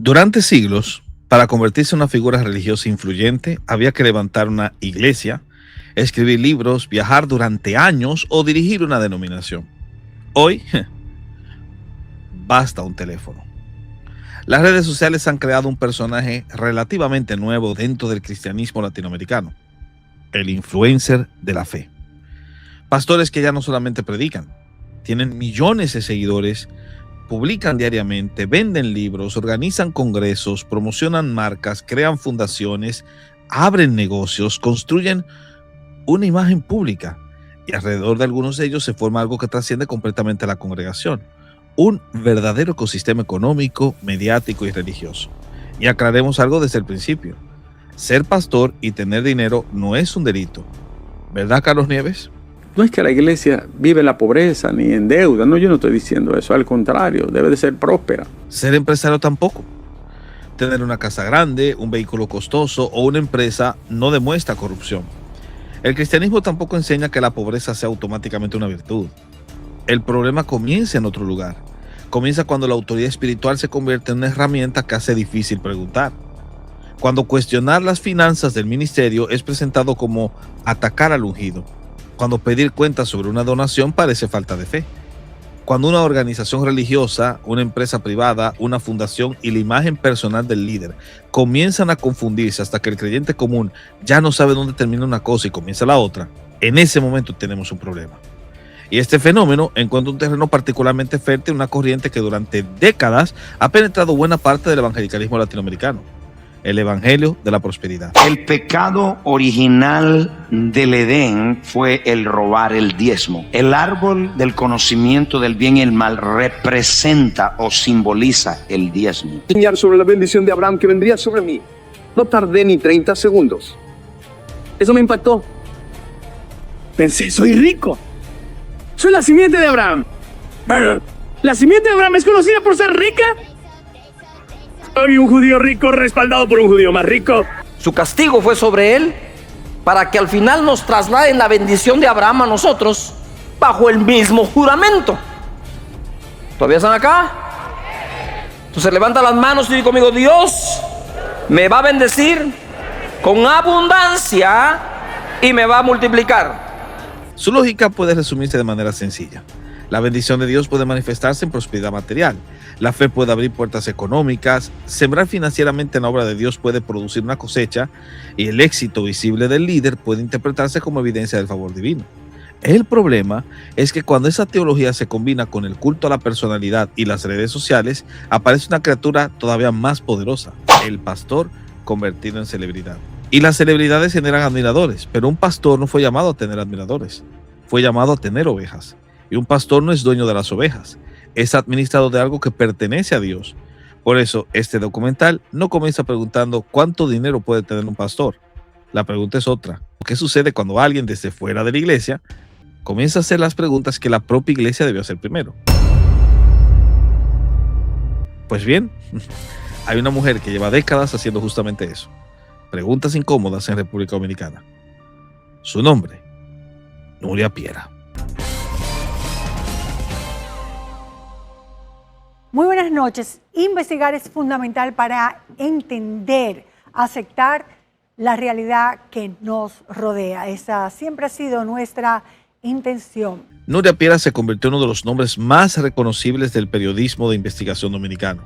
Durante siglos, para convertirse en una figura religiosa influyente, había que levantar una iglesia, escribir libros, viajar durante años o dirigir una denominación. Hoy, basta un teléfono. Las redes sociales han creado un personaje relativamente nuevo dentro del cristianismo latinoamericano, el influencer de la fe. Pastores que ya no solamente predican, tienen millones de seguidores, publican diariamente, venden libros, organizan congresos, promocionan marcas, crean fundaciones, abren negocios, construyen una imagen pública y alrededor de algunos de ellos se forma algo que trasciende completamente a la congregación, un verdadero ecosistema económico, mediático y religioso. Y aclaremos algo desde el principio: ser pastor y tener dinero no es un delito, ¿verdad, Carlos Nieves? No es que la iglesia vive en la pobreza ni en deuda, no, yo no estoy diciendo eso, al contrario, debe de ser próspera. Ser empresario tampoco. Tener una casa grande, un vehículo costoso o una empresa no demuestra corrupción. El cristianismo tampoco enseña que la pobreza sea automáticamente una virtud. El problema comienza en otro lugar. Comienza cuando la autoridad espiritual se convierte en una herramienta que hace difícil preguntar. Cuando cuestionar las finanzas del ministerio es presentado como atacar al ungido. Cuando pedir cuentas sobre una donación parece falta de fe. Cuando una organización religiosa, una empresa privada, una fundación y la imagen personal del líder comienzan a confundirse hasta que el creyente común ya no sabe dónde termina una cosa y comienza la otra, en ese momento tenemos un problema. Y este fenómeno encuentra un terreno particularmente fértil en una corriente que durante décadas ha penetrado buena parte del evangelicalismo latinoamericano: el evangelio de la prosperidad. El pecado original del Edén fue el robar el diezmo. El árbol del conocimiento del bien y el mal representa o simboliza el diezmo. Enseñar sobre la bendición de Abraham que vendría sobre mí. No tardé ni 30 segundos. Eso me impactó. Pensé, soy rico. Soy la simiente de Abraham. ¿La simiente de Abraham es conocida por ser rica? Soy un judío rico respaldado por un judío más rico. Su castigo fue sobre él para que al final nos trasladen la bendición de Abraham a nosotros bajo el mismo juramento. ¿Todavía están acá? Entonces levanta las manos y dice conmigo: Dios me va a bendecir con abundancia y me va a multiplicar. Su lógica puede resumirse de manera sencilla. La bendición de Dios puede manifestarse en prosperidad material. La fe puede abrir puertas económicas. Sembrar financieramente en la obra de Dios puede producir una cosecha. Y el éxito visible del líder puede interpretarse como evidencia del favor divino. El problema es que cuando esa teología se combina con el culto a la personalidad y las redes sociales, aparece una criatura todavía más poderosa: el pastor convertido en celebridad. Y las celebridades generan admiradores, pero un pastor no fue llamado a tener admiradores, fue llamado a tener ovejas. Y un pastor no es dueño de las ovejas, es administrador de algo que pertenece a Dios. Por eso, este documental no comienza preguntando cuánto dinero puede tener un pastor. La pregunta es otra: ¿qué sucede cuando alguien desde fuera de la iglesia comienza a hacer las preguntas que la propia iglesia debió hacer primero? Pues bien, hay una mujer que lleva décadas haciendo justamente eso: preguntas incómodas en República Dominicana. Su nombre: Nuria Piera. Muy buenas noches. Investigar es fundamental para entender, aceptar la realidad que nos rodea. Esa siempre ha sido nuestra intención. Nuria Piera se convirtió en uno de los nombres más reconocibles del periodismo de investigación dominicano.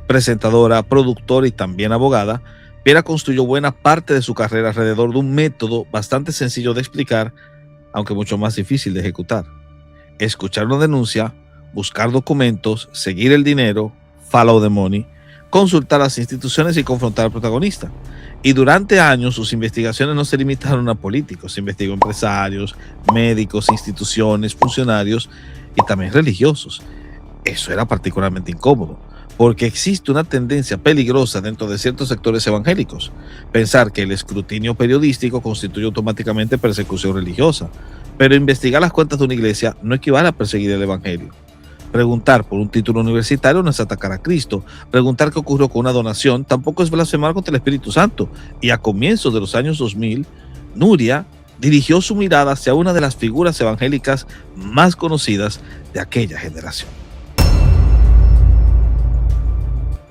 Presentadora, productora y también abogada, Piera construyó buena parte de su carrera alrededor de un método bastante sencillo de explicar, aunque mucho más difícil de ejecutar: escuchar una denuncia, buscar documentos, seguir el dinero, follow the money, consultar a las instituciones y confrontar al protagonista. Y durante años sus investigaciones no se limitaron a políticos, se investigó empresarios, médicos, instituciones, funcionarios y también religiosos. Eso era particularmente incómodo, porque existe una tendencia peligrosa dentro de ciertos sectores evangélicos: pensar que el escrutinio periodístico constituye automáticamente persecución religiosa. Pero investigar las cuentas de una iglesia no equivale a perseguir el evangelio. Preguntar por un título universitario no es atacar a Cristo. Preguntar qué ocurrió con una donación tampoco es blasfemar contra el Espíritu Santo. Y a comienzos de los años 2000, Nuria dirigió su mirada hacia una de las figuras evangélicas más conocidas de aquella generación.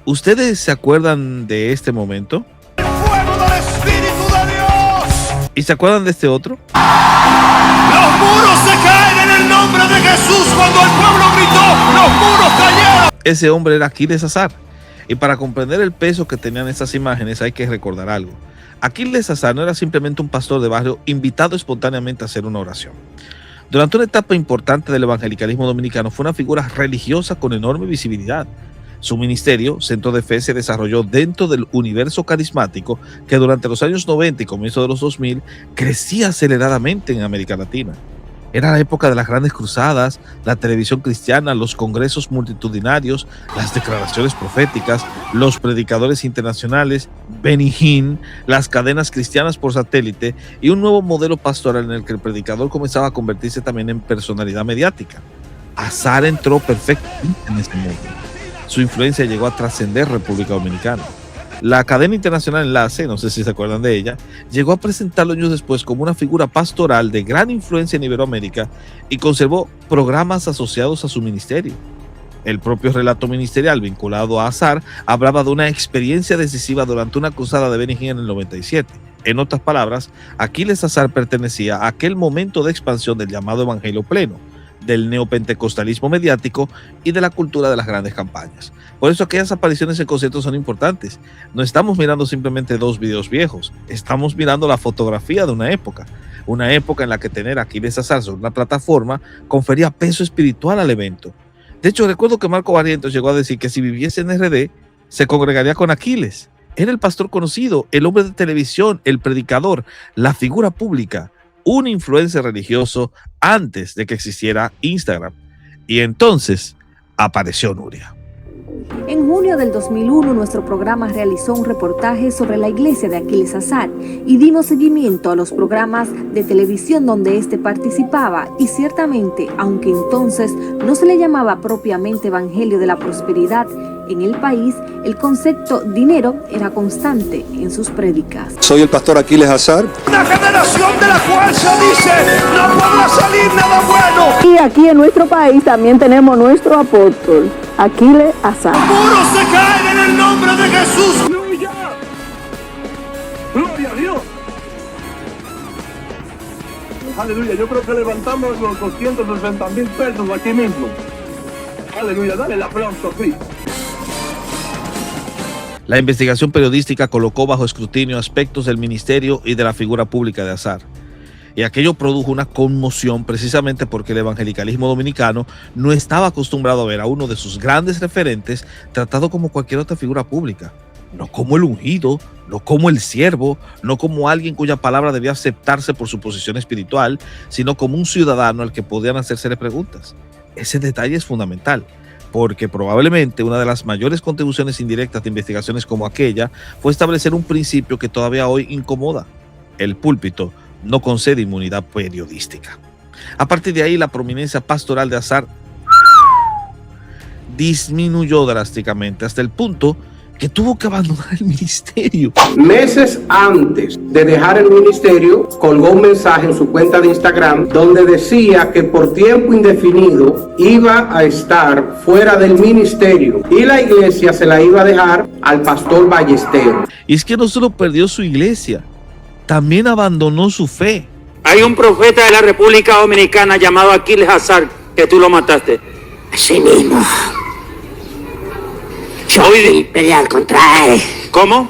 ¿Ustedes se acuerdan de este momento? ¡El fuego del Espíritu de Dios! ¿Y se acuerdan de este otro? ¡Los muros se caen en el nombre de Jesús! Cuando el pueblo gritó, ¡los muros cayeron! Ese hombre era Aquiles Azar. Y para comprender el peso que tenían estas imágenes hay que recordar algo. Aquiles Azar no era simplemente un pastor de barrio invitado espontáneamente a hacer una oración. Durante una etapa importante del evangelicalismo dominicano fue una figura religiosa con enorme visibilidad. Su ministerio, Centro de Fe, se desarrolló dentro del universo carismático que durante los años 90 y comienzo de los 2000 crecía aceleradamente en América Latina. Era la época de las grandes cruzadas, la televisión cristiana, los congresos multitudinarios, las declaraciones proféticas, los predicadores internacionales, Benny Hinn, las cadenas cristianas por satélite y un nuevo modelo pastoral en el que el predicador comenzaba a convertirse también en personalidad mediática. Azar entró perfectamente en ese mundo. Su influencia llegó a trascender República Dominicana. La cadena internacional Enlace, no sé si se acuerdan de ella, llegó a presentarlo años después como una figura pastoral de gran influencia en Iberoamérica y conservó programas asociados a su ministerio. El propio relato ministerial vinculado a Azar hablaba de una experiencia decisiva durante una cruzada de Benny Hinn en el 97. En otras palabras, Aquiles Azar pertenecía a aquel momento de expansión del llamado Evangelio Pleno, del neopentecostalismo mediático y de la cultura de las grandes campañas. Por eso aquellas apariciones en conciertos son importantes. No estamos mirando simplemente dos videos viejos, estamos mirando la fotografía de una época en la que tener a Aquiles Azar sobre una plataforma confería peso espiritual al evento. De hecho, recuerdo que Marco Barrientos llegó a decir que si viviese en RD, se congregaría con Aquiles. Era el pastor conocido, el hombre de televisión, el predicador, la figura pública, un influencer religioso antes de que existiera Instagram. Y entonces apareció Nuria. En junio del 2001, nuestro programa realizó un reportaje sobre la iglesia de Aquiles Azar y dimos seguimiento a los programas de televisión donde éste participaba y ciertamente, aunque entonces no se le llamaba propiamente Evangelio de la Prosperidad, en el país el concepto dinero era constante en sus prédicas. Soy el pastor Aquiles Azar. Una generación de la cual se dice, no podrá salir nada bueno. Y aquí en nuestro país también tenemos nuestro apóstol, Aquiles Azar. Los muros se caen en el nombre de Jesús. ¡Aleluya! ¡Gloria a Dios! Aleluya, yo creo que levantamos los 260,000 pesos aquí mismo. Aleluya, dale el aplauso, Cristo. La investigación periodística colocó bajo escrutinio aspectos del ministerio y de la figura pública de Azar. Y aquello produjo una conmoción precisamente porque el evangelicalismo dominicano no estaba acostumbrado a ver a uno de sus grandes referentes tratado como cualquier otra figura pública. No como el ungido, no como el siervo, no como alguien cuya palabra debía aceptarse por su posición espiritual, sino como un ciudadano al que podían hacérsele preguntas. Ese detalle es fundamental, porque probablemente una de las mayores contribuciones indirectas de investigaciones como aquella fue establecer un principio que todavía hoy incomoda. El púlpito no concede inmunidad periodística. A partir de ahí, la prominencia pastoral de Azar disminuyó drásticamente hasta el punto que tuvo que abandonar el ministerio. Meses antes de dejar el ministerio, colgó un mensaje en su cuenta de Instagram donde decía que por tiempo indefinido iba a estar fuera del ministerio y la iglesia se la iba a dejar al pastor Ballesteros. Y es que no solo perdió su iglesia, también abandonó su fe. Hay un profeta de la República Dominicana llamado Aquiles Azar, que tú lo mataste. Así mismo. Yo estoy peleando contra él. ¿Cómo?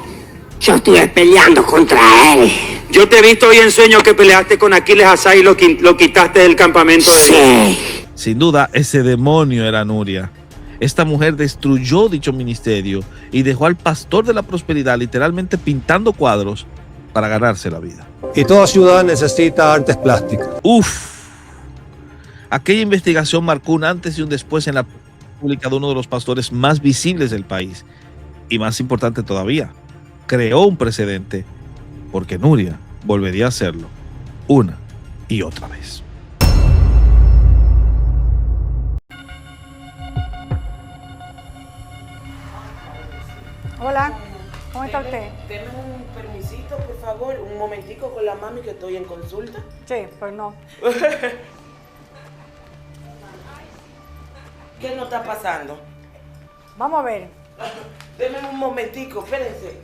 Yo estuve peleando contra él. Yo te he visto hoy en sueño que peleaste con Aquiles Azar y lo quitaste del campamento de Dios. Sí. Sin duda, ese demonio era Nuria. Esta mujer destruyó dicho ministerio y dejó al pastor de la prosperidad literalmente pintando cuadros para ganarse la vida. Y toda ciudad necesita artes plásticas. Aquella investigación marcó un antes y un después en la pública de uno de los pastores más visibles del país. Y más importante todavía, creó un precedente porque Nuria volvería a hacerlo una y otra vez. Hola, ¿cómo está usted? Deme un permisito, por favor, un momentico con la mami que estoy en consulta. Sí, pues no. ¿Qué nos está pasando? Vamos a ver. Deme un momentico, espérense.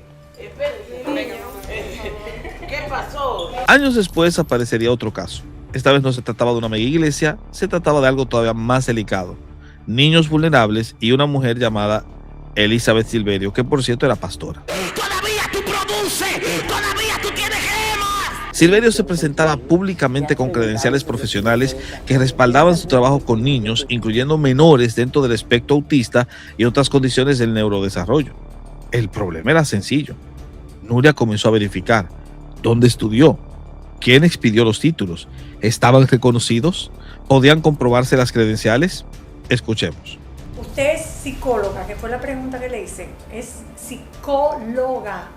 ¿Qué pasó? Años después aparecería otro caso. Esta vez no se trataba de una mega iglesia, se trataba de algo todavía más delicado. Niños vulnerables y una mujer llamada Elizabeth Silverio, que por cierto era pastora. ¡Todavía tú produces! ¡Todavía tú tienes gemas! Silverio se presentaba públicamente con credenciales profesionales que respaldaban su trabajo con niños, incluyendo menores dentro del espectro autista y otras condiciones del neurodesarrollo. El problema era sencillo. Nuria comenzó a verificar dónde estudió, quién expidió los títulos, ¿estaban reconocidos? ¿Podían comprobarse las credenciales? Escuchemos. Usted es psicóloga, que fue la pregunta que le hice. Es psicóloga.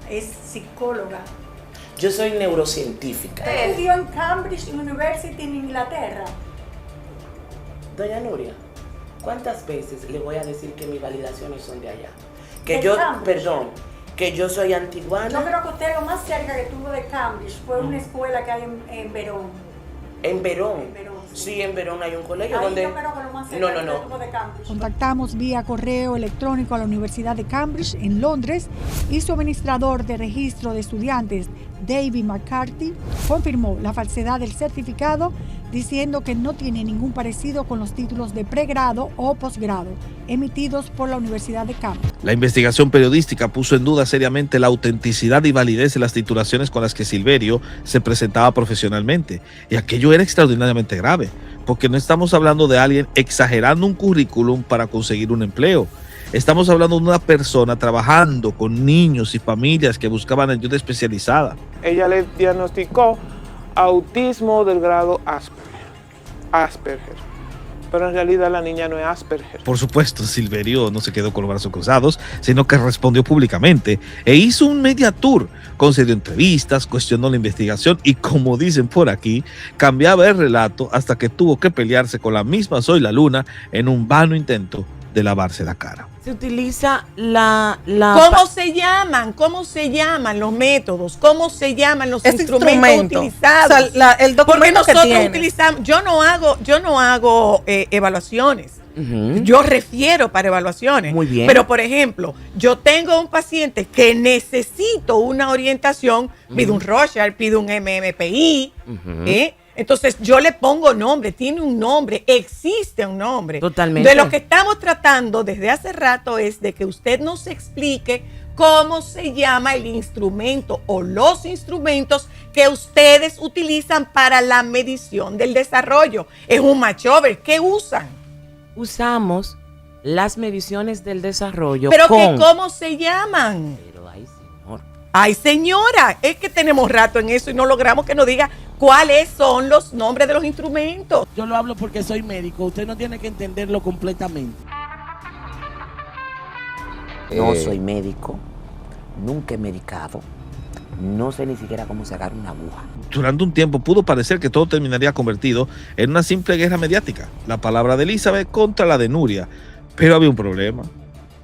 Yo soy neurocientífica. Usted estudió en Cambridge University en Inglaterra. Doña Nuria, ¿cuántas veces le voy a decir que mis validaciones son de allá? Que ¿De yo, Cambridge? perdón, que yo soy antiguana. Yo creo que usted lo más cerca que tuvo de Cambridge fue una escuela que hay en Verón. ¿En Verón? En Verón, Sí, en Verón hay un colegio Ahí donde... yo creo que lo más cerca que usted tuvo de Cambridge. Contactamos vía correo electrónico a la Universidad de Cambridge en Londres y su administrador de registro de estudiantes, David McCarthy, confirmó la falsedad del certificado diciendo que no tiene ningún parecido con los títulos de pregrado o posgrado emitidos por la Universidad de Cambridge. La investigación periodística puso en duda seriamente la autenticidad y validez de las titulaciones con las que Silverio se presentaba profesionalmente, y aquello era extraordinariamente grave, porque no estamos hablando de alguien exagerando un currículum para conseguir un empleo. Estamos hablando de una persona trabajando con niños y familias que buscaban ayuda especializada. Ella le diagnosticó autismo del grado Asperger. Pero en realidad la niña no es Asperger. Por supuesto, Silverio no se quedó con los brazos cruzados, sino que respondió públicamente e hizo un media tour, concedió entrevistas, cuestionó la investigación y, como dicen por aquí, cambiaba el relato hasta que tuvo que pelearse con la misma Soy la Luna en un vano intento de lavarse la cara. Se utiliza la... ¿Cómo se llaman? ¿Cómo se llaman los métodos? ¿Cómo se llaman los instrumentos utilizados? O sea, el documento porque nosotros que tiene. utilizamos, yo no hago evaluaciones. Yo refiero para evaluaciones. Muy bien. Pero, por ejemplo, yo tengo un paciente que necesito una orientación, pido un Rorschach, pido un MMPI, entonces yo le pongo nombre, tiene un nombre, existe un nombre. Totalmente. De lo que estamos tratando desde hace rato es de que usted nos explique cómo se llama el instrumento o los instrumentos que ustedes utilizan para la medición del desarrollo. Es un matchover, ¿qué usan? Usamos las mediciones del desarrollo Pero con... que ¿cómo se llaman? Pero ay, señor. Ay, señora, es que tenemos rato en eso y no logramos que nos diga cuáles son los nombres de los instrumentos. Yo lo hablo porque soy médico, usted no tiene que entenderlo completamente. No soy médico, nunca he medicado, no sé ni siquiera cómo sacar una aguja. Durante un tiempo pudo parecer que todo terminaría convertido en una simple guerra mediática, la palabra de Elizabeth contra la de Nuria, pero había un problema.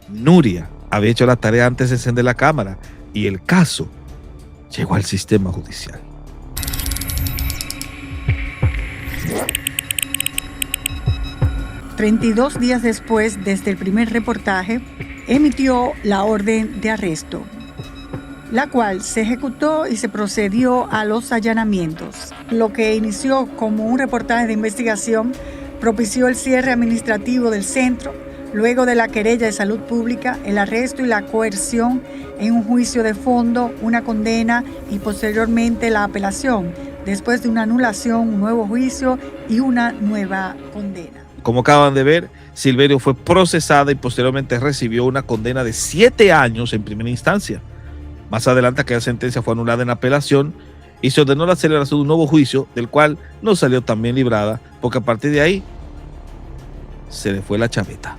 Nuria había hecho la tarea antes de encender la cámara y el caso llegó al sistema judicial. $32 días después, desde el primer reportaje, emitió la orden de arresto, la cual se ejecutó y se procedió a los allanamientos. Lo que inició como un reportaje de investigación propició el cierre administrativo del centro, luego de la querella de salud pública, el arresto y la coerción en un juicio de fondo, una condena y posteriormente la apelación, después de una anulación, un nuevo juicio y una nueva condena. Como acaban de ver, Silverio fue procesada y posteriormente recibió una condena de 7 años en primera instancia. Más adelante aquella sentencia fue anulada en apelación y se ordenó la celebración de un nuevo juicio, del cual no salió tan bien librada, porque a partir de ahí se le fue la chaveta.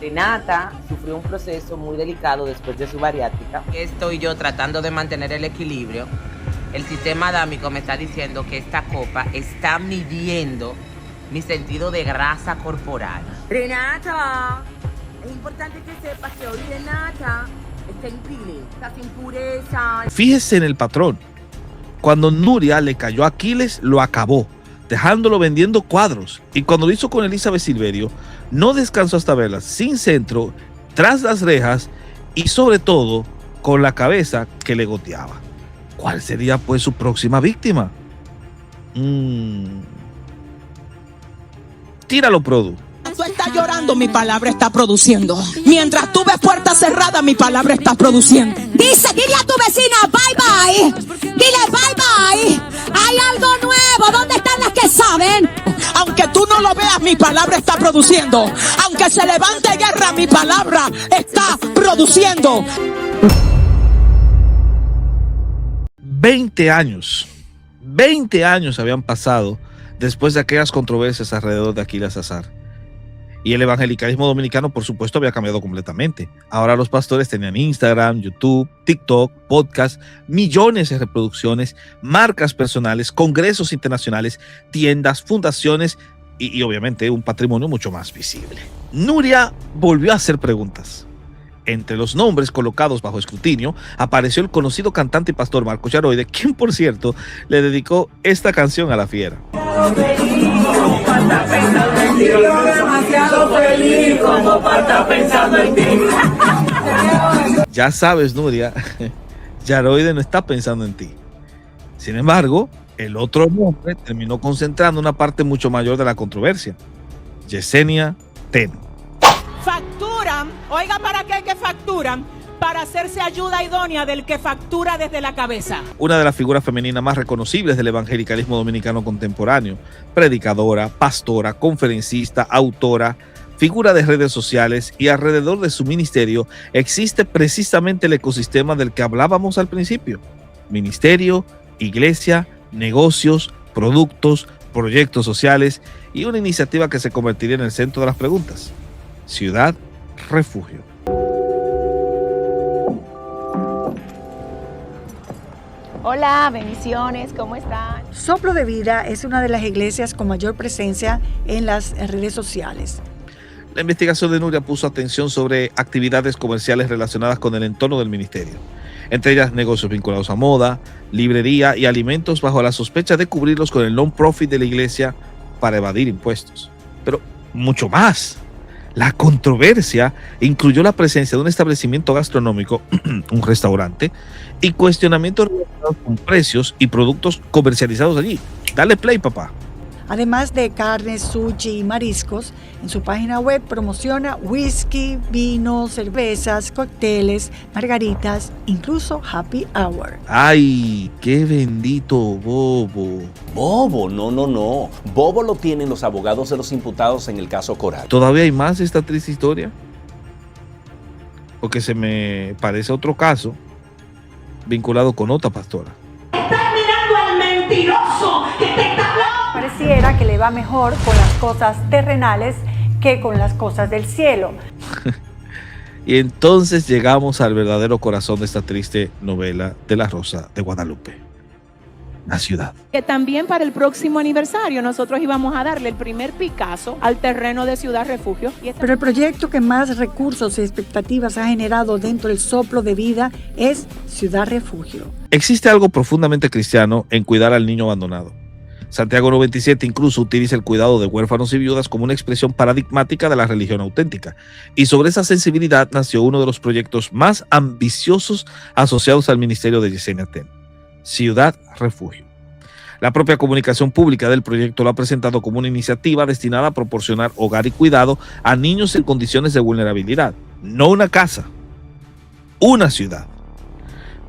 Renata sufrió un proceso muy delicado después de su bariátrica. Estoy yo tratando de mantener el equilibrio. El sistema adámico me está diciendo que esta copa está midiendo mi sentido de grasa corporal. Renata, es importante que sepas que hoy Renata está en peeling, está sin pureza. Fíjese en el patrón. Cuando Nuria le cayó a Aquiles, lo acabó, dejándolo vendiendo cuadros. Y cuando lo hizo con Elizabeth Silverio, no descansó hasta verla sin centro, tras las rejas y sobre todo con la cabeza que le goteaba. ¿Cuál sería pues su próxima víctima? Tíralo, Produ. Tú estás llorando, mi palabra está produciendo. Mientras tú ves puertas cerradas, mi palabra está produciendo. Dile a tu vecina, bye bye. Dile bye bye. Hay algo nuevo. ¿Dónde están las que saben? Aunque tú no lo veas, mi palabra está produciendo. Aunque se levante guerra, mi palabra está produciendo. 20 años habían pasado después de aquellas controversias alrededor de Aquiles Azar. Y el evangelicalismo dominicano, por supuesto, había cambiado completamente. Ahora los pastores tenían Instagram, YouTube, TikTok, podcast, millones de reproducciones, marcas personales, congresos internacionales, tiendas, fundaciones y obviamente un patrimonio mucho más visible. Nuria volvió a hacer preguntas. Entre los nombres colocados bajo escrutinio apareció el conocido cantante y pastor Marcos Yaroide, quien, por cierto, le dedicó esta canción a la fiera. Ya sabes, Nuria, Yaroide no está pensando en ti. Sin embargo, el otro nombre terminó concentrando una parte mucho mayor de la controversia: Yesenia Ten. Facturan, oiga, ¿para qué que facturan? Para hacerse ayuda idónea del que factura desde la cabeza. Una de las figuras femeninas más reconocibles del evangelicalismo dominicano contemporáneo, predicadora, pastora, conferencista, autora, figura de redes sociales, y alrededor de su ministerio existe precisamente el ecosistema del que hablábamos al principio: ministerio, iglesia, negocios, productos, proyectos sociales y una iniciativa que se convertiría en el centro de las preguntas: Ciudad Refugio. Hola, bendiciones, ¿cómo están? Soplo de Vida es una de las iglesias con mayor presencia en las redes sociales. La investigación de Nuria puso atención sobre actividades comerciales relacionadas con el entorno del ministerio, entre ellas negocios vinculados a moda, librería y alimentos, bajo la sospecha de cubrirlos con el non-profit de la iglesia para evadir impuestos. Pero mucho más. La controversia incluyó la presencia de un establecimiento gastronómico, un restaurante, y cuestionamientos relacionados con precios y productos comercializados allí. Dale play, papá. Además de carnes, sushi y mariscos, en su página web promociona whisky, vino, cervezas, cócteles, margaritas, incluso happy hour. ¡Ay, qué bendito bobo! Bobo, no. Bobo lo tienen los abogados de los imputados en el caso Coral. ¿Todavía hay más de esta triste historia? Porque se me parece otro caso vinculado con otra pastora. ¡Estás mirando al mentiroso que te está hablando! Pareciera que le va mejor con las cosas terrenales que con las cosas del cielo. Y entonces llegamos al verdadero corazón de esta triste novela de La Rosa de Guadalupe: la ciudad. Que también para el próximo aniversario nosotros íbamos a darle el primer Picasso al terreno de Ciudad Refugio. Pero el proyecto que más recursos y expectativas ha generado dentro del Soplo de Vida es Ciudad Refugio. Existe algo profundamente cristiano en cuidar al niño abandonado. Santiago 97 incluso utiliza el cuidado de huérfanos y viudas como una expresión paradigmática de la religión auténtica. Y sobre esa sensibilidad nació uno de los proyectos más ambiciosos asociados al ministerio de Yesenia Ten: Ciudad Refugio. La propia comunicación pública del proyecto lo ha presentado como una iniciativa destinada a proporcionar hogar y cuidado a niños en condiciones de vulnerabilidad. No una casa, una ciudad.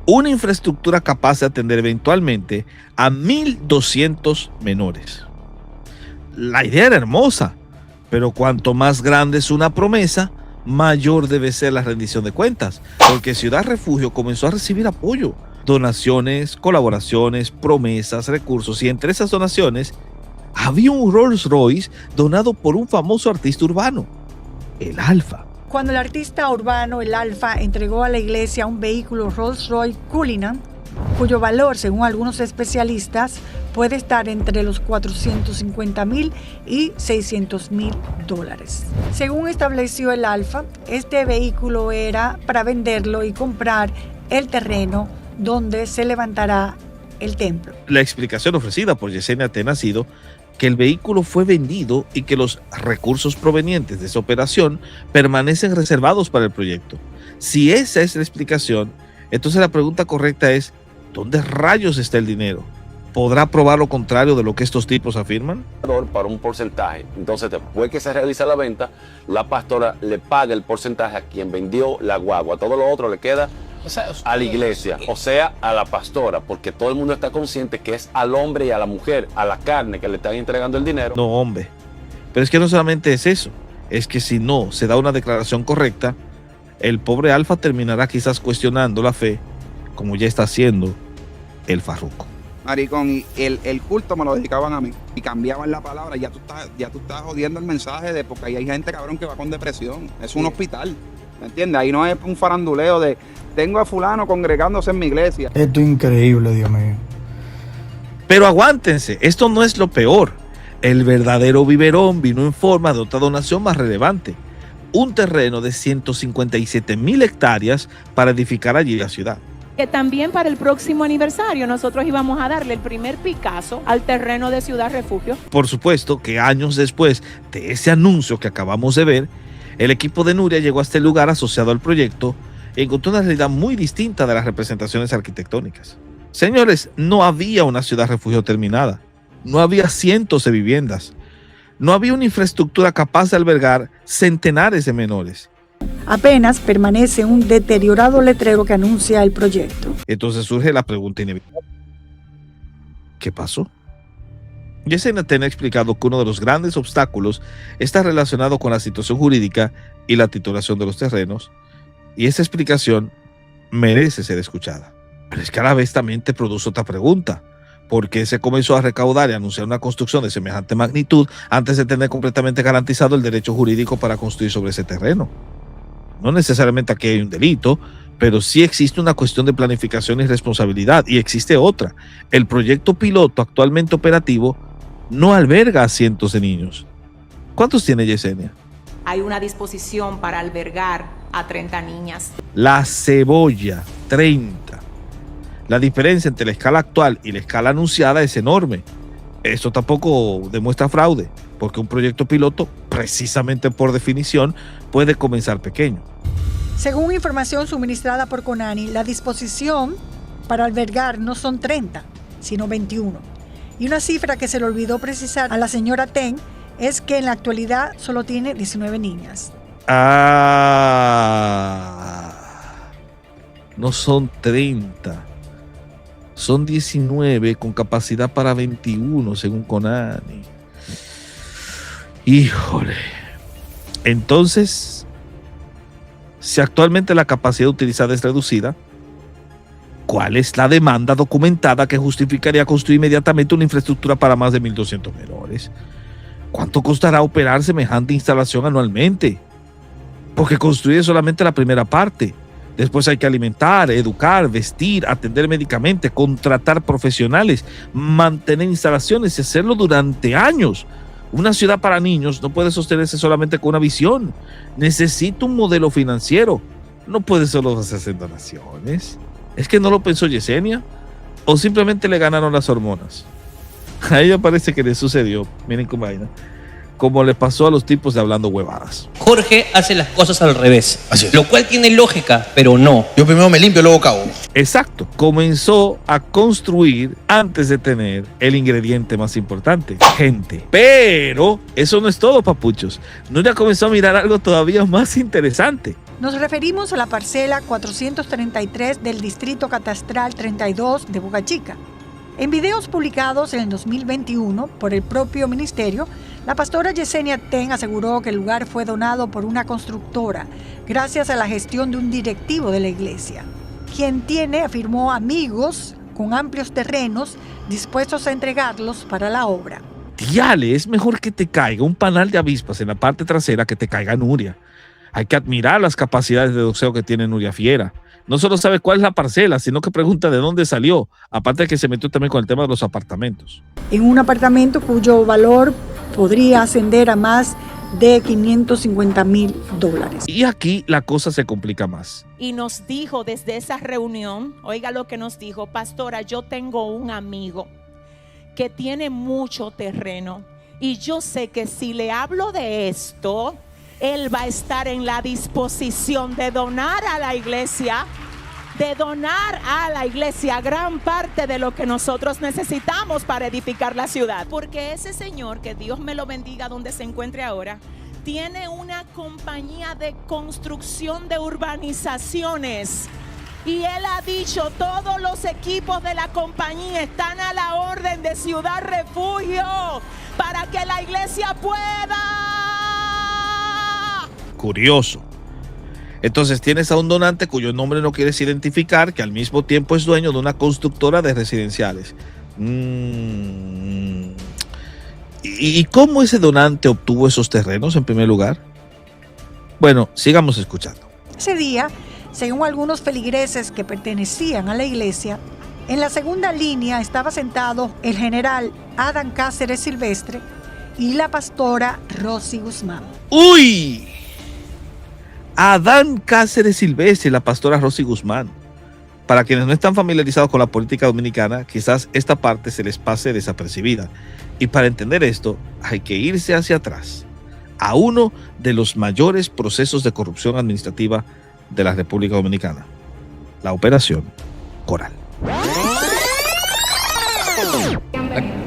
Una infraestructura capaz de atender eventualmente a 1,200 menores. La idea era hermosa, pero cuanto más grande es una promesa, mayor debe ser la rendición de cuentas, porque Ciudad Refugio comenzó a recibir apoyo, donaciones, colaboraciones, promesas, recursos, y entre esas donaciones había un Rolls Royce donado por un famoso artista urbano, el Alfa. Cuando el artista urbano El Alfa entregó a la iglesia un vehículo Rolls-Royce Cullinan, cuyo valor, según algunos especialistas, puede estar entre los $450,000 y $600,000. Según estableció El Alfa, este vehículo era para venderlo y comprar el terreno donde se levantará el templo. La explicación ofrecida por Yesenia Ten ha sido que el vehículo fue vendido y que los recursos provenientes de esa operación permanecen reservados para el proyecto. Si esa es la explicación, entonces la pregunta correcta es, ¿dónde rayos está el dinero? ¿Podrá probar lo contrario de lo que estos tipos afirman? Para un porcentaje. Entonces, después que se realiza la venta, la pastora le paga el porcentaje a quien vendió la guagua. Todo lo otro le queda a la iglesia, o sea, a la pastora, porque todo el mundo está consciente que es al hombre y a la mujer, a la carne, que le están entregando el dinero. No, hombre. Pero es que no solamente es eso, es que si no se da una declaración correcta, el pobre Alfa terminará quizás cuestionando la fe, como ya está haciendo el Farruko. Maricón, y el culto me lo dedicaban a mí y cambiaban la palabra. Ya tú estás jodiendo el mensaje de, porque ahí hay gente, cabrón, que va con depresión. Es un hospital, ¿me entiendes? Ahí no es un faranduleo de tengo a fulano congregándose en mi iglesia. Esto es increíble, Dios mío. Pero aguántense, esto no es lo peor. El verdadero biberón vino en forma de otra donación más relevante. Un terreno de 157,000 hectáreas para edificar allí la ciudad. Que también para el próximo aniversario nosotros íbamos a darle el primer Picasso al terreno de Ciudad Refugio. Por supuesto que años después de ese anuncio que acabamos de ver, el equipo de Nuria llegó a este lugar asociado al proyecto y encontró una realidad muy distinta de las representaciones arquitectónicas. Señores, no había una ciudad refugio terminada, no había cientos de viviendas, no había una infraestructura capaz de albergar centenares de menores. Apenas permanece un deteriorado letrero que anuncia el proyecto. Entonces surge la pregunta inevitable. ¿Qué pasó? Yesenia Ten ha explicado que uno de los grandes obstáculos está relacionado con la situación jurídica y la titulación de los terrenos, y esa explicación merece ser escuchada. Pero es que a la vez también te produce otra pregunta. ¿Por qué se comenzó a recaudar y anunciar una construcción de semejante magnitud antes de tener completamente garantizado el derecho jurídico para construir sobre ese terreno? No necesariamente aquí hay un delito, pero sí existe una cuestión de planificación y responsabilidad, y existe otra. El proyecto piloto actualmente operativo no alberga a cientos de niños. ¿Cuántos tiene Yesenia? Hay una disposición para albergar a 30 niñas. La Cebolla, 30. La diferencia entre la escala actual y la escala anunciada es enorme. Esto tampoco demuestra fraude, porque un proyecto piloto, precisamente por definición, puede comenzar pequeño. Según información suministrada por Conani, la disposición para albergar no son 30, sino 21. Y una cifra que se le olvidó precisar a la señora Ten es que en la actualidad solo tiene 19 niñas. No son 30. Son 19 con capacidad para 21, según Conani. Híjole. Entonces, si actualmente la capacidad utilizada es reducida, ¿cuál es la demanda documentada que justificaría construir inmediatamente una infraestructura para más de 1,200 menores? ¿Cuánto costará operar semejante instalación anualmente? Porque construir solamente la primera parte. Después hay que alimentar, educar, vestir, atender médicamente, contratar profesionales, mantener instalaciones y hacerlo durante años. Una ciudad para niños no puede sostenerse solamente con una visión. Necesita un modelo financiero. No puede solo hacerse donaciones. ¿Es que no lo pensó Yesenia? ¿O simplemente le ganaron las hormonas? A ella parece que le sucedió, miren cómo vaina, como le pasó a los tipos de Hablando Huevadas. Jorge hace las cosas al revés, lo cual tiene lógica, pero no. Yo primero me limpio, luego cago. Exacto. Comenzó a construir antes de tener el ingrediente más importante, gente. Pero eso no es todo, papuchos. Nuria comenzó a mirar algo todavía más interesante. Nos referimos a la parcela 433 del Distrito Catastral 32 de Boca Chica. En videos publicados en el 2021 por el propio ministerio, la pastora Yesenia Ten aseguró que el lugar fue donado por una constructora gracias a la gestión de un directivo de la iglesia, quien tiene, afirmó, amigos con amplios terrenos dispuestos a entregarlos para la obra. Diale, es mejor que te caiga un panal de avispas en la parte trasera que te caiga Nuria. Hay que admirar las capacidades de doxeo que tiene Nuria Fiera. No solo sabe cuál es la parcela, sino que pregunta de dónde salió, aparte de que se metió también con el tema de los apartamentos. En un apartamento cuyo valor podría ascender a más de $550,000. Y aquí la cosa se complica más. Y nos dijo desde esa reunión, oiga lo que nos dijo, pastora, yo tengo un amigo que tiene mucho terreno y yo sé que si le hablo de esto, él va a estar en la disposición de donar a la iglesia, gran parte de lo que nosotros necesitamos para edificar la ciudad. Porque ese señor, que Dios me lo bendiga donde se encuentre ahora, tiene una compañía de construcción de urbanizaciones. Y él ha dicho, todos los equipos de la compañía están a la orden de Ciudad Refugio para que la iglesia pueda. Curioso. Entonces tienes a un donante cuyo nombre no quieres identificar, que al mismo tiempo es dueño de una constructora de residenciales. ¿Y cómo ese donante obtuvo esos terrenos en primer lugar? Bueno, sigamos escuchando. Ese día, según algunos feligreses que pertenecían a la iglesia, en la segunda línea estaba sentado el general Adán Cáceres Silvestre y la pastora Rosy Guzmán. ¡Uy! Adán Cáceres Silvestre y la pastora Rosy Guzmán. Para quienes no están familiarizados con la política dominicana, quizás esta parte se les pase desapercibida. Y para entender esto, hay que irse hacia atrás, a uno de los mayores procesos de corrupción administrativa de la República Dominicana, la Operación Coral.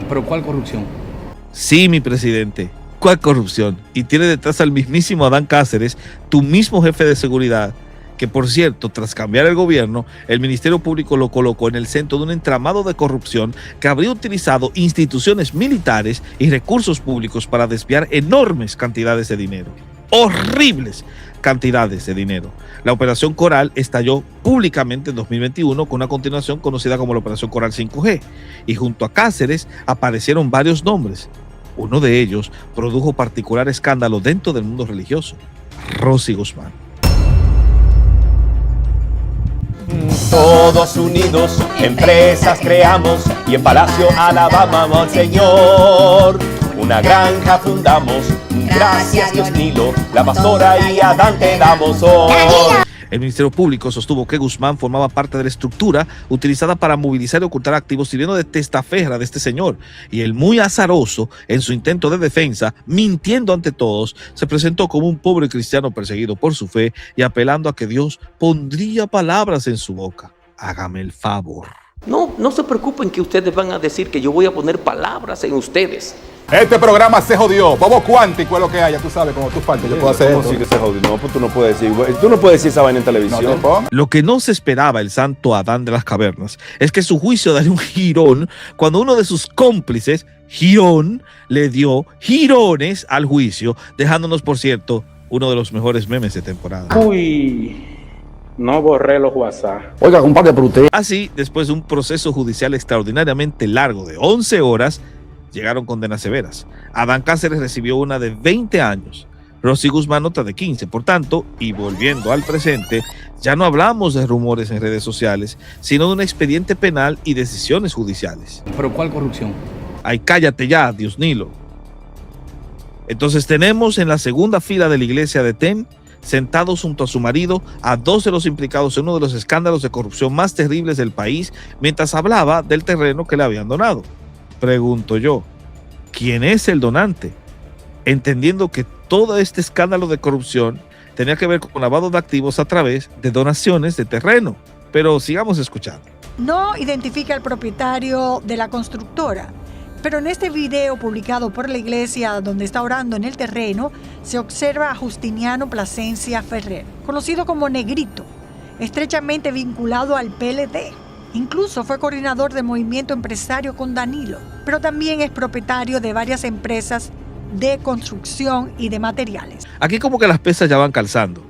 ¿Pero cuál corrupción? Sí, mi presidente, ¿cuál corrupción? Y tiene detrás al mismísimo Adán Cáceres, tu mismo jefe de seguridad, que por cierto, tras cambiar el gobierno, el Ministerio Público lo colocó en el centro de un entramado de corrupción que habría utilizado instituciones militares y recursos públicos para desviar enormes cantidades de dinero. Horribles cantidades de dinero. La Operación Coral estalló públicamente en 2021 con una continuación conocida como la Operación Coral 5G, y junto a Cáceres aparecieron varios nombres. Uno de ellos produjo particular escándalo dentro del mundo religioso: Rosy Guzmán. Todos unidos, empresas creamos y en Palacio alabamos al Señor. Una granja fundamos, gracias Dios Nilo, la pastora y Adán te damos hoy. El Ministerio Público sostuvo que Guzmán formaba parte de la estructura utilizada para movilizar y ocultar activos, sirviendo de testaferra de este señor. Y el muy azaroso, en su intento de defensa, mintiendo ante todos, se presentó como un pobre cristiano perseguido por su fe y apelando a que Dios pondría palabras en su boca. Hágame el favor. No se preocupen que ustedes van a decir que yo voy a poner palabras en ustedes. Este programa se jodió. Bobo cuántico es lo que haya, tú sabes, como tú faltas. Yo puedo hacer ¿Cómo esto. sí que se jodió? No, pues tú no puedes decir esa vaina en televisión. Lo que no se esperaba el santo Adán de las cavernas es que su juicio daría un girón cuando uno de sus cómplices, Girón, le dio girones al juicio, dejándonos, por cierto, uno de los mejores memes de temporada. Uy, no borré los WhatsApp. Oiga, compadre, pero usted... Así, después de un proceso judicial extraordinariamente largo de 11 horas, llegaron condenas severas. Adán Cáceres recibió una de 20 años, Rosy Guzmán otra de 15. Por tanto, y volviendo al presente, ya no hablamos de rumores en redes sociales, sino de un expediente penal y decisiones judiciales. ¿Pero cuál corrupción? Ay, cállate ya, Dios Nilo. Entonces tenemos en la segunda fila de la iglesia de TEN, sentados junto a su marido, a dos de los implicados en uno de los escándalos de corrupción más terribles del país, mientras hablaba del terreno que le habían donado. Pregunto yo, ¿quién es el donante? Entendiendo que todo este escándalo de corrupción tenía que ver con lavado de activos a través de donaciones de terreno. Pero sigamos escuchando. No identifica al propietario de la constructora, pero en este video publicado por la iglesia donde está orando en el terreno, se observa a Justiniano Plasencia Ferrer, conocido como Negrito, estrechamente vinculado al PLD. Incluso fue coordinador de movimiento empresario con Danilo, pero también es propietario de varias empresas de construcción y de materiales. Aquí como que las pesas ya van calzando.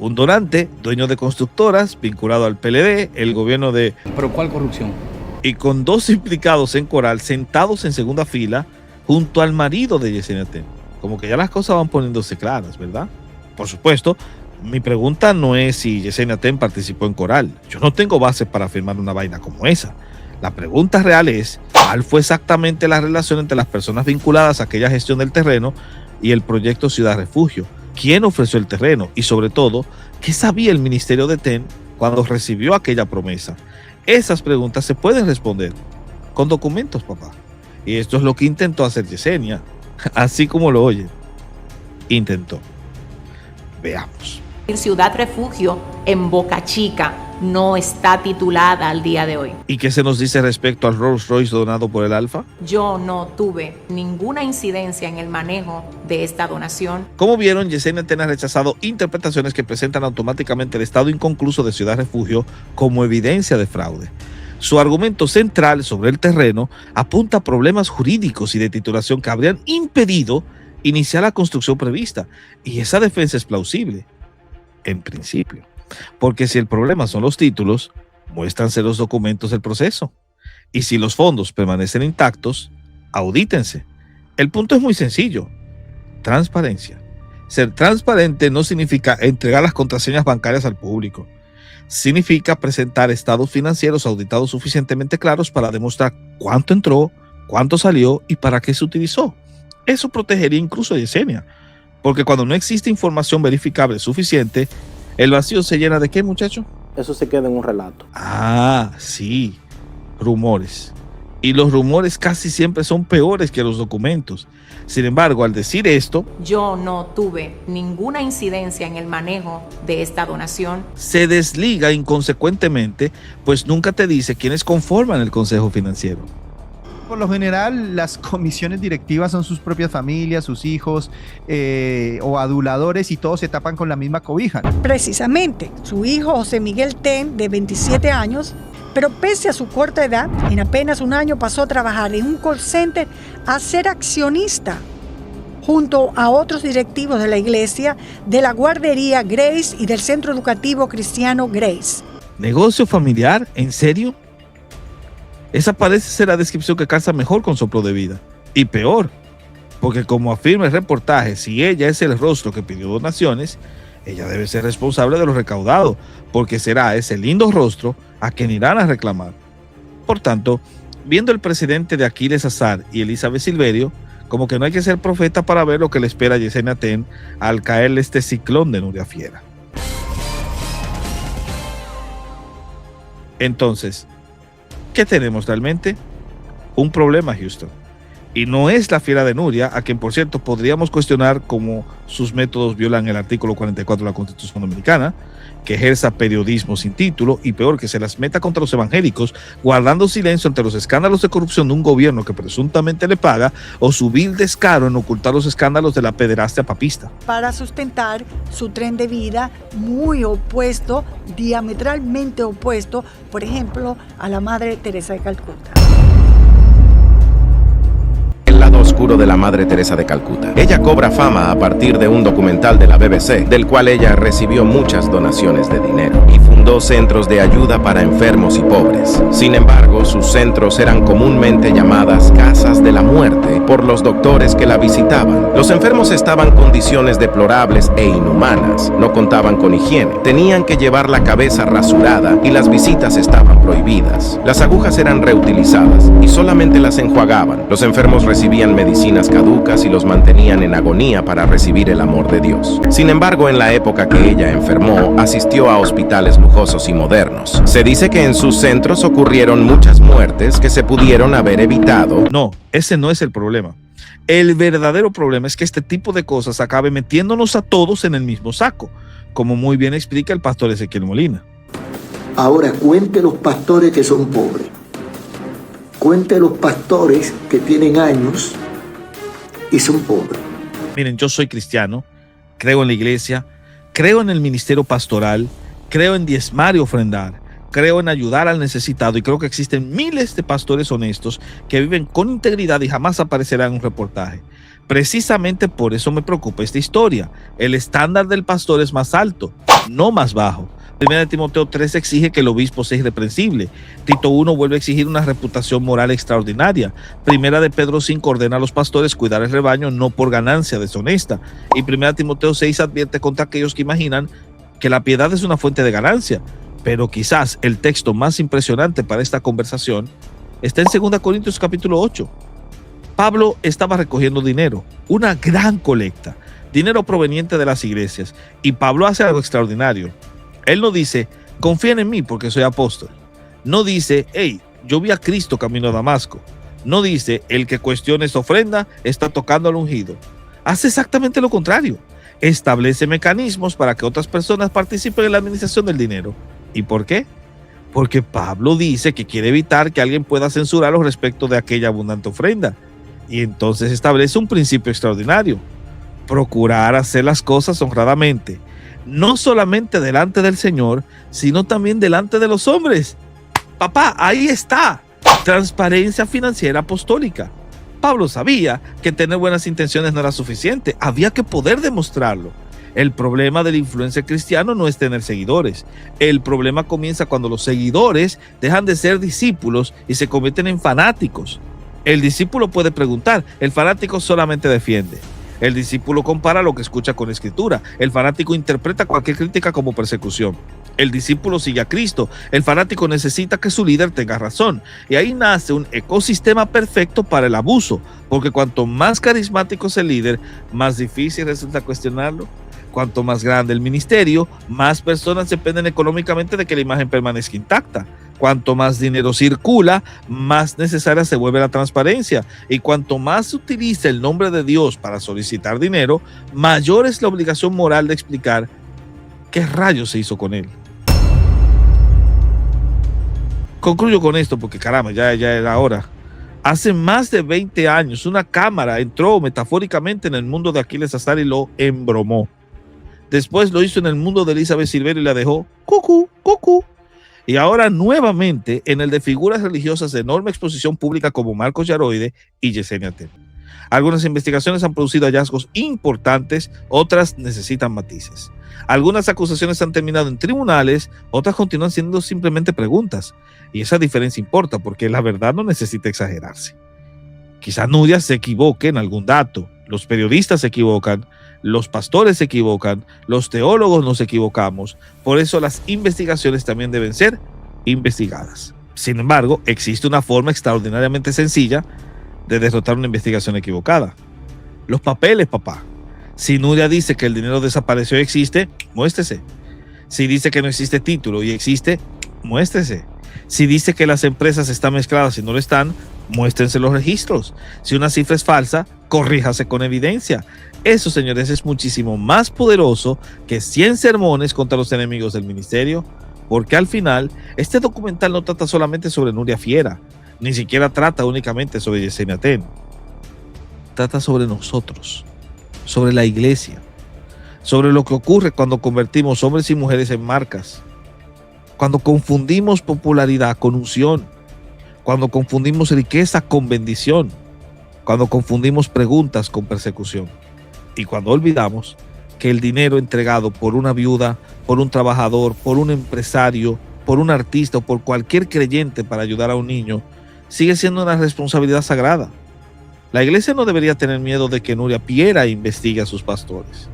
Un donante, dueño de constructoras, vinculado al PLD, el gobierno de... ¿Pero cuál corrupción? Y con dos implicados en Coral, sentados en segunda fila, junto al marido de Yesenia Ten. Como que ya las cosas van poniéndose claras, ¿verdad? Por supuesto, mi pregunta no es si Yesenia Ten participó en Coral. Yo no tengo bases para afirmar una vaina como esa. La pregunta real es, ¿cuál fue exactamente la relación entre las personas vinculadas a aquella gestión del terreno y el proyecto Ciudad Refugio? ¿Quién ofreció el terreno? Y sobre todo, ¿qué sabía el Ministerio de TEN cuando recibió aquella promesa? Esas preguntas se pueden responder con documentos, papá. Y esto es lo que intentó hacer Yesenia, así como lo oyen. Intentó. Veamos. Ciudad Refugio en Boca Chica no está titulada al día de hoy. ¿Y qué se nos dice respecto al Rolls Royce donado por el Alfa? Yo no tuve ninguna incidencia en el manejo de esta donación. Como vieron, Yesenia Ten ha rechazado interpretaciones que presentan automáticamente el estado inconcluso de Ciudad Refugio como evidencia de fraude. Su argumento central sobre el terreno apunta a problemas jurídicos y de titulación que habrían impedido iniciar la construcción prevista. Y esa defensa es plausible, en principio. Porque si el problema son los títulos, muéstranse los documentos del proceso. Y si los fondos permanecen intactos, audítense. El punto es muy sencillo. Transparencia. Ser transparente no significa entregar las contraseñas bancarias al público. Significa presentar estados financieros auditados suficientemente claros para demostrar cuánto entró, cuánto salió y para qué se utilizó. Eso protegería incluso a Yesenia. Porque cuando no existe información verificable suficiente, el vacío se llena ¿de qué, muchacho? Eso se queda en un relato. Ah, sí, rumores. Y los rumores casi siempre son peores que los documentos. Sin embargo, al decir esto, Yo no tuve ninguna incidencia en el manejo de esta donación. se desliga inconsecuentemente, pues nunca te dice quiénes conforman el Consejo Financiero. Por lo general, las comisiones directivas son sus propias familias, sus hijos o aduladores, y todos se tapan con la misma cobija. Precisamente, su hijo José Miguel Ten, de 27 años, pero pese a su corta edad, en apenas un año pasó a trabajar en un call center a ser accionista, junto a otros directivos de la iglesia, de la guardería Grace y del centro educativo cristiano Grace. ¿Negocio familiar? ¿En serio? Esa parece ser la descripción que calza mejor con Soplo de Vida. Y peor, porque como afirma el reportaje, si ella es el rostro que pidió donaciones, ella debe ser responsable de lo recaudado, porque será ese lindo rostro a quien irán a reclamar. Por tanto, viendo el presidente de Aquiles Azar y Elizabeth Silverio, como que no hay que ser profeta para ver lo que le espera a Yesenia Ten al caerle este ciclón de Nuria Fiera. Entonces, ¿qué tenemos realmente? Un problema, Houston. Y no es la Fiera de Nuria, a quien por cierto podríamos cuestionar cómo sus métodos violan el artículo 44 de la Constitución Dominicana, que ejerza periodismo sin título y peor, que se las meta contra los evangélicos, guardando silencio ante los escándalos de corrupción de un gobierno que presuntamente le paga, o su vil descaro en ocultar los escándalos de la pederastia papista. Para sustentar su tren de vida muy opuesto, diametralmente opuesto, por ejemplo, a la Madre Teresa de Calcuta. El lado oscuro de la Madre Teresa de Calcuta. Ella cobra fama a partir de un documental de la BBC, del cual ella recibió muchas donaciones de dinero y fundó centros de ayuda para enfermos y pobres. Sin embargo, sus centros eran comúnmente llamadas casas de la muerte por los doctores que la visitaban. Los enfermos estaban en condiciones deplorables e inhumanas, no contaban con higiene, tenían que llevar la cabeza rasurada y las visitas estaban prohibidas. Las agujas eran reutilizadas y solamente las enjuagaban. Los enfermos recibían medicinas caducas y los mantenían en agonía para recibir el amor de Dios. Sin embargo, en la época que ella enfermó, asistió a hospitales lujosos y modernos. Se dice que en sus centros ocurrieron muchas muertes que se pudieron haber evitado. No, ese no es el problema. El verdadero problema es que este tipo de cosas acabe metiéndonos a todos en el mismo saco, como muy bien explica el pastor Ezequiel Molina. Ahora cuente los pastores que son pobres. Cuente los pastores que tienen años y son pobres. Miren, yo soy cristiano, creo en la iglesia, creo en el ministerio pastoral, creo en diezmar y ofrendar, creo en ayudar al necesitado y creo que existen miles de pastores honestos que viven con integridad y jamás aparecerán en un reportaje. Precisamente por eso me preocupa esta historia. El estándar del pastor es más alto, no más bajo. Primera de Timoteo 3 exige que el obispo sea irreprensible. Tito 1 vuelve a exigir una reputación moral extraordinaria. Primera de Pedro 5 ordena a los pastores cuidar el rebaño no por ganancia deshonesta. Y Primera de Timoteo 6 advierte contra aquellos que imaginan que la piedad es una fuente de ganancia. Pero quizás el texto más impresionante para esta conversación está en 2 Corintios capítulo 8. Pablo estaba recogiendo dinero, una gran colecta, dinero proveniente de las iglesias. Y Pablo hace algo extraordinario. Él no dice, confíen en mí porque soy apóstol. No dice, hey, yo vi a Cristo camino a Damasco. No dice, el que cuestione esta ofrenda está tocando al ungido. Hace exactamente lo contrario. Establece mecanismos para que otras personas participen en la administración del dinero. ¿Y por qué? Porque Pablo dice que quiere evitar que alguien pueda censurarlo respecto de aquella abundante ofrenda. Y entonces establece un principio extraordinario: procurar hacer las cosas honradamente, no solamente delante del Señor, sino también delante de los hombres. Papá, ahí está. Transparencia financiera apostólica. Pablo sabía que tener buenas intenciones no era suficiente, había que poder demostrarlo. El problema del influencer cristiano no es tener seguidores. El problema comienza cuando los seguidores dejan de ser discípulos y se convierten en fanáticos. El discípulo puede preguntar, el fanático solamente defiende. El discípulo compara lo que escucha con la escritura. El fanático interpreta cualquier crítica como persecución. El discípulo sigue a Cristo. El fanático necesita que su líder tenga razón. Y ahí nace un ecosistema perfecto para el abuso, porque cuanto más carismático es el líder, más difícil resulta cuestionarlo. Cuanto más grande el ministerio, más personas dependen económicamente de que la imagen permanezca intacta. Cuanto más dinero circula, más necesaria se vuelve la transparencia. Y cuanto más se utiliza el nombre de Dios para solicitar dinero, mayor es la obligación moral de explicar qué rayos se hizo con él. Concluyo con esto porque caramba, ya era hora. Hace más de 20 años una cámara entró metafóricamente en el mundo de Aquiles Azar y lo embromó. Después lo hizo en el mundo de Elizabeth Silverio y la dejó cucú, cucú. Y ahora nuevamente en el de figuras religiosas de enorme exposición pública como Marcos Yaroide y Yesenia Ten. Algunas investigaciones han producido hallazgos importantes, otras necesitan matices. Algunas acusaciones han terminado en tribunales, otras continúan siendo simplemente preguntas. Y esa diferencia importa porque la verdad no necesita exagerarse. Quizá Nuria se equivoque en algún dato, los periodistas se equivocan, los pastores se equivocan, los teólogos nos equivocamos. Por eso las investigaciones también deben ser investigadas. Sin embargo, existe una forma extraordinariamente sencilla de derrotar una investigación equivocada. Los papeles, papá. Si Nuria dice que el dinero desapareció y existe, muéstrese. Si dice que no existe título y existe, muéstrese. Si dice que las empresas están mezcladas y no lo están, muéstrense los registros. Si una cifra es falsa, corríjase con evidencia. Eso, señores, es muchísimo más poderoso que 100 sermones contra los enemigos del ministerio, porque al final, este documental no trata solamente sobre Nuria Fiera, ni siquiera trata únicamente sobre Yesenia Ten. Trata sobre nosotros, sobre la iglesia, sobre lo que ocurre cuando convertimos hombres y mujeres en marcas, cuando confundimos popularidad con unción, cuando confundimos riqueza con bendición, cuando confundimos preguntas con persecución y cuando olvidamos que el dinero entregado por una viuda, por un trabajador, por un empresario, por un artista o por cualquier creyente para ayudar a un niño sigue siendo una responsabilidad sagrada. La iglesia no debería tener miedo de que Nuria Fiera investigue a sus pastores.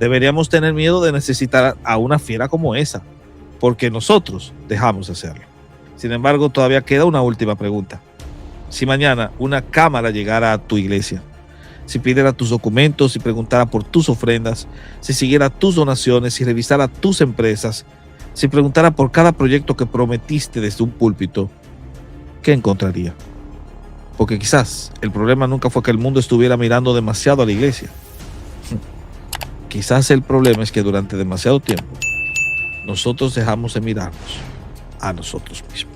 Deberíamos tener miedo de necesitar a una fiera como esa, porque nosotros dejamos de hacerlo. Sin embargo, todavía queda una última pregunta. Si mañana una cámara llegara a tu iglesia, si pidiera tus documentos, si preguntara por tus ofrendas, si siguiera tus donaciones, si revisara tus empresas, si preguntara por cada proyecto que prometiste desde un púlpito, ¿qué encontraría? Porque quizás el problema nunca fue que el mundo estuviera mirando demasiado a la iglesia. Quizás el problema es que durante demasiado tiempo nosotros dejamos de mirarnos a nosotros mismos.